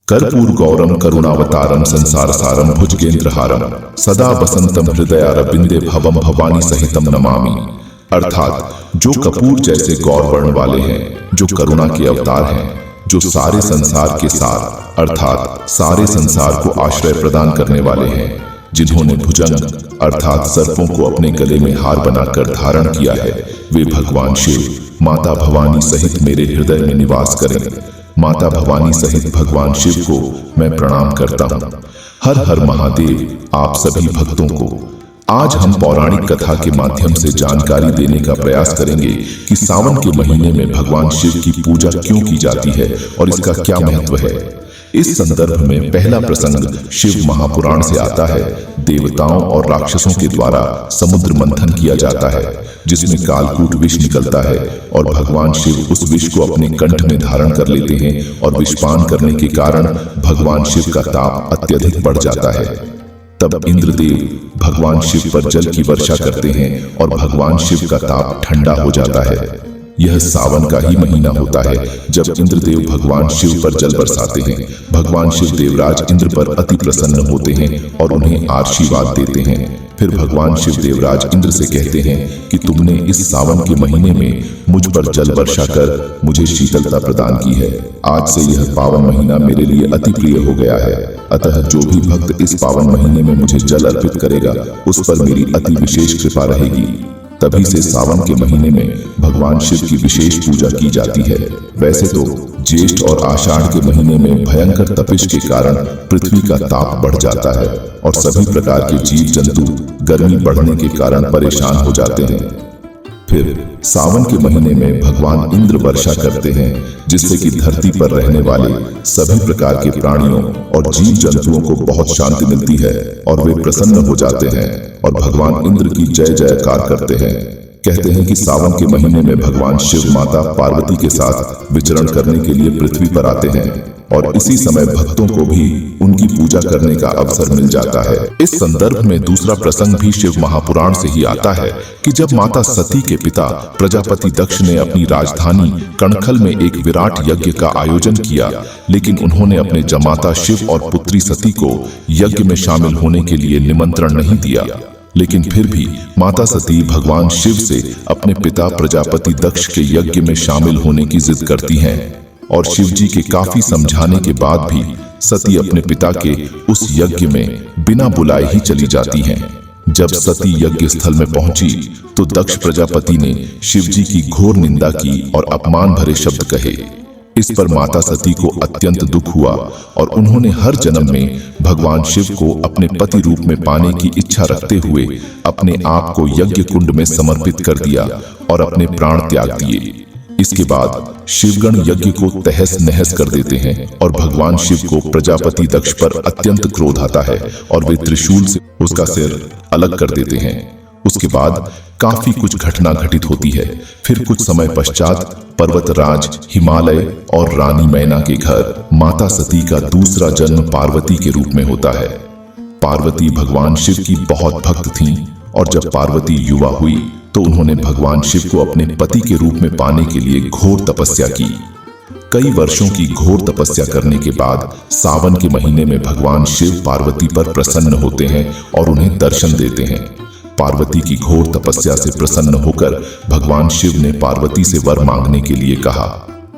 कर्पूर गौरम करुणावतारम संसार सारम भुजगेंद्रहारम सदा वसंतम हृदयारविंदे भवम भवानी सहितम नमामि। अर्थात जो कपूर जैसे गौर वर्ण वाले हैं, जो करुणा के अवतार हैं, जो सारे संसार के सार अर्थात सारे संसार को आश्रय प्रदान करने वाले हैं, जिन्होंने भुजंग अर्थात सर्पों को अपने गले में हार बनाकर धारण किया है, वे भगवान शिव माता भवानी सहित मेरे हृदय में निवास करें। माता भवानी सहित भगवान शिव को मैं प्रणाम करता हूँ। हर हर महादेव आप सभी भक्तों को। आज हम पौराणिक कथा के माध्यम से जानकारी देने का प्रयास करेंगे कि सावन के महीने में भगवान शिव की पूजा क्यों की जाती है और इसका क्या महत्व है। इस संदर्भ में पहला प्रसंग शिव महापुराण से आता है। देवताओं और राक्षसों के द्वारा समुद्र मंथन किया जाता है, जिसमें कालकूट विष निकलता है और भगवान शिव उस विष को अपने कंठ में धारण कर लेते हैं और विषपान करने के कारण भगवान शिव का ताप अत्यधिक बढ़ जाता है। तब इंद्रदेव भगवान शिव पर जल की वर्षा करते हैं और भगवान शिव का ताप ठंडा हो जाता है। यह सावन का ही महीना होता है जब इंद्रदेव भगवान शिव पर जल बरसाते हैं। भगवान शिव देवराज इंद्र पर अति प्रसन्न होते हैं और उन्हें आशीर्वाद देते हैं। फिर भगवान शिव देवराज इंद्र से कहते हैं कि तुमने इस सावन के महीने में मुझ पर जल वर्षा कर मुझे शीतलता प्रदान की है। आज से यह पावन महीना मेरे लिए अति प्रिय हो गया है। अतः जो भी भक्त इस पावन महीने में मुझे जल अर्पित करेगा उस पर मेरी अति विशेष कृपा रहेगी। तभी से सावन के महीने में भगवान शिव की विशेष पूजा की जाती है। वैसे तो ज्येष्ठ और आषाढ़ के महीने में भयंकर तपिश के कारण पृथ्वी का ताप बढ़ जाता है और सभी प्रकार के जीव जंतु गर्मी बढ़ने के कारण परेशान हो जाते हैं। फिर सावन के महीने में भगवान इंद्र वर्षा करते हैं, जिससे कि धरती पर रहने वाले सभी प्रकार के प्राणियों और जीव जंतुओं को बहुत शांति मिलती है और वे प्रसन्न हो जाते हैं और भगवान इंद्र की जय जयकार करते हैं। कहते हैं कि सावन के महीने में भगवान शिव माता पार्वती के साथ विचरण करने के लिए पृथ्वी पर आते हैं और इसी समय भक्तों को भी उनकी पूजा करने का अवसर मिल जाता है। इस संदर्भ में दूसरा प्रसंग भी शिव महापुराण से ही आता है कि जब माता सती के पिता प्रजापति दक्ष ने अपनी राजधानी कणखल में एक विराट यज्ञ का आयोजन किया, लेकिन उन्होंने अपने जमाता शिव और पुत्री सती को यज्ञ में शामिल होने के लिए निमंत्रण नहीं दिया। लेकिन फिर भी माता सती भगवान शिव से अपने पिता प्रजापति दक्ष के यज्ञ में शामिल होने की जिद करती हैं और शिव जी के काफी समझाने के बाद भी सती अपने पिता के उस यज्ञ में बिना बुलाए ही चली जाती हैं। जब सती यज्ञ स्थल में पहुंची तो दक्ष प्रजापति ने शिव जी की घोर निंदा की और अपमान भरे शब्द कहे। इस पर माता सती को अत्यंत दुख हुआ और उन्होंने हर जन्म में भगवान शिव को अपने पति रूप में पाने की इच्छा रखते हुए अपने आप को यज्ञ कुंड में समर्पित कर दिया और अपने प्राण त्याग दिए। इसके बाद शिवगण यज्ञ को तहस नहस कर देते हैं और भगवान शिव को प्रजापति दक्ष पर अत्यंत क्रोध आता है और वे त्रिशूल से उसका सिर अलग कर देते हैं। उसके बाद काफी कुछ घटना घटित होती है। फिर कुछ समय पश्चात पर्वतराज हिमालय और रानी मैना के घर माता सती का दूसरा जन्म पार्वती के रूप में होता है। पार्वती भगवान शिव की बहुत भक्त थीं और जब पार्वती युवा हुई तो उन्होंने भगवान शिव को अपने पति के रूप में पाने के लिए घोर तपस्या की। कई वर्षों की घोर तपस्या करने के बाद सावन के महीने में भगवान शिव पार्वती पर प्रसन्न होते हैं और उन्हें दर्शन देते हैं। पार्वती की घोर तपस्या से प्रसन्न होकर भगवान शिव ने पार्वती से वर मांगने के लिए कहा।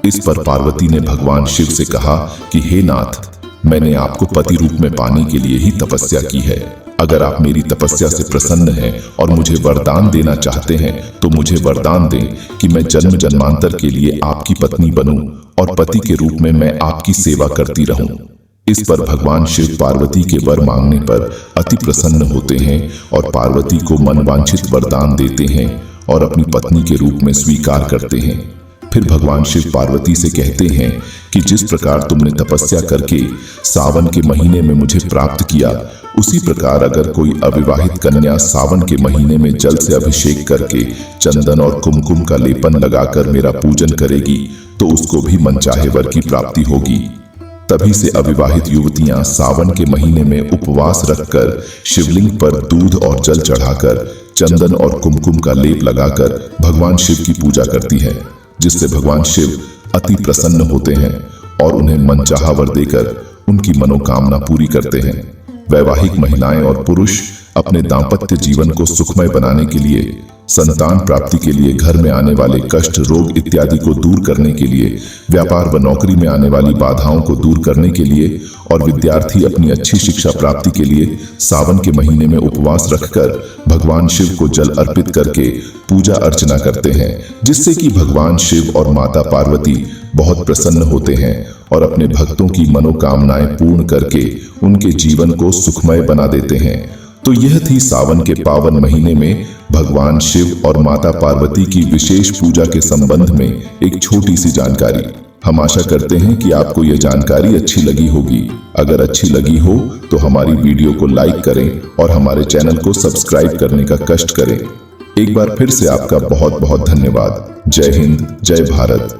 इस पर पार्वती ने भगवान शिव से कहा कि हे नाथ, मैंने आपको पति रूप में पाने के लिए ही तपस्या की है। अगर आप मेरी तपस्या से प्रसन्न हैं और मुझे वरदान देना चाहते हैं तो मुझे वरदान दें कि मैं जन्म जन्मांतर के लिए आपकी पत्नी बनूं और पति के रूप में मैं आपकी सेवा करती रहूं। इस पर भगवान शिव पार्वती के वर मांगने पर अति प्रसन्न होते हैं और पार्वती को मनवांछित वरदान देते हैं और अपनी पत्नी के रूप में स्वीकार करते हैं। फिर भगवान शिव पार्वती से कहते हैं कि जिस प्रकार तुमने तपस्या करके सावन के महीने में मुझे प्राप्त किया, उसी प्रकार अगर कोई अविवाहित कन्या सावन के महीने में जल से अभिषेक करके चंदन और कुमकुम का लेपन लगाकर मेरा पूजन करेगी तो उसको भी मनचाहे वर की प्राप्ति होगी। तभी से अविवाहित युवतियां सावन के महीने में उपवास रखकर शिवलिंग पर दूध और जल चढ़ाकर चंदन और कुमकुम का लेप लगाकर भगवान शिव की पूजा करती हैं, जिससे भगवान शिव अति प्रसन्न होते हैं और उन्हें मनचाहा वर देकर उनकी मनोकामना पूरी करते हैं। वैवाहिक महिलाएं और पुरुष अपने दांपत्य जीवन को सुखमय बनाने के लिए, संतान प्राप्ति के लिए, घर में आने वाले कष्ट, रोग इत्यादि को दूर करने के लिए, व्यापार व नौकरी में आने वाली बाधाओं को दूर करने के लिए और विद्यार्थी अपनी अच्छी शिक्षा प्राप्ति के लिए सावन के महीने में उपवास रखकर भगवान शिव को जल अर्पित करके पूजा अर्चना करते हैं, जिससे कि भगवान शिव और माता पार्वती बहुत प्रसन्न होते हैं और अपने भक्तों की मनोकामनाएं पूर्ण करके उनके जीवन को सुखमय बना देते हैं। तो यह थी सावन के पावन महीने में भगवान शिव और माता पार्वती की विशेष पूजा के संबंध में एक छोटी सी जानकारी। हम आशा करते हैं कि आपको यह जानकारी अच्छी लगी होगी। अगर अच्छी लगी हो तो हमारी वीडियो को लाइक करें और हमारे चैनल को सब्सक्राइब करने का कष्ट करें। एक बार फिर से आपका बहुत बहुत धन्यवाद। जय हिंद, जय भारत।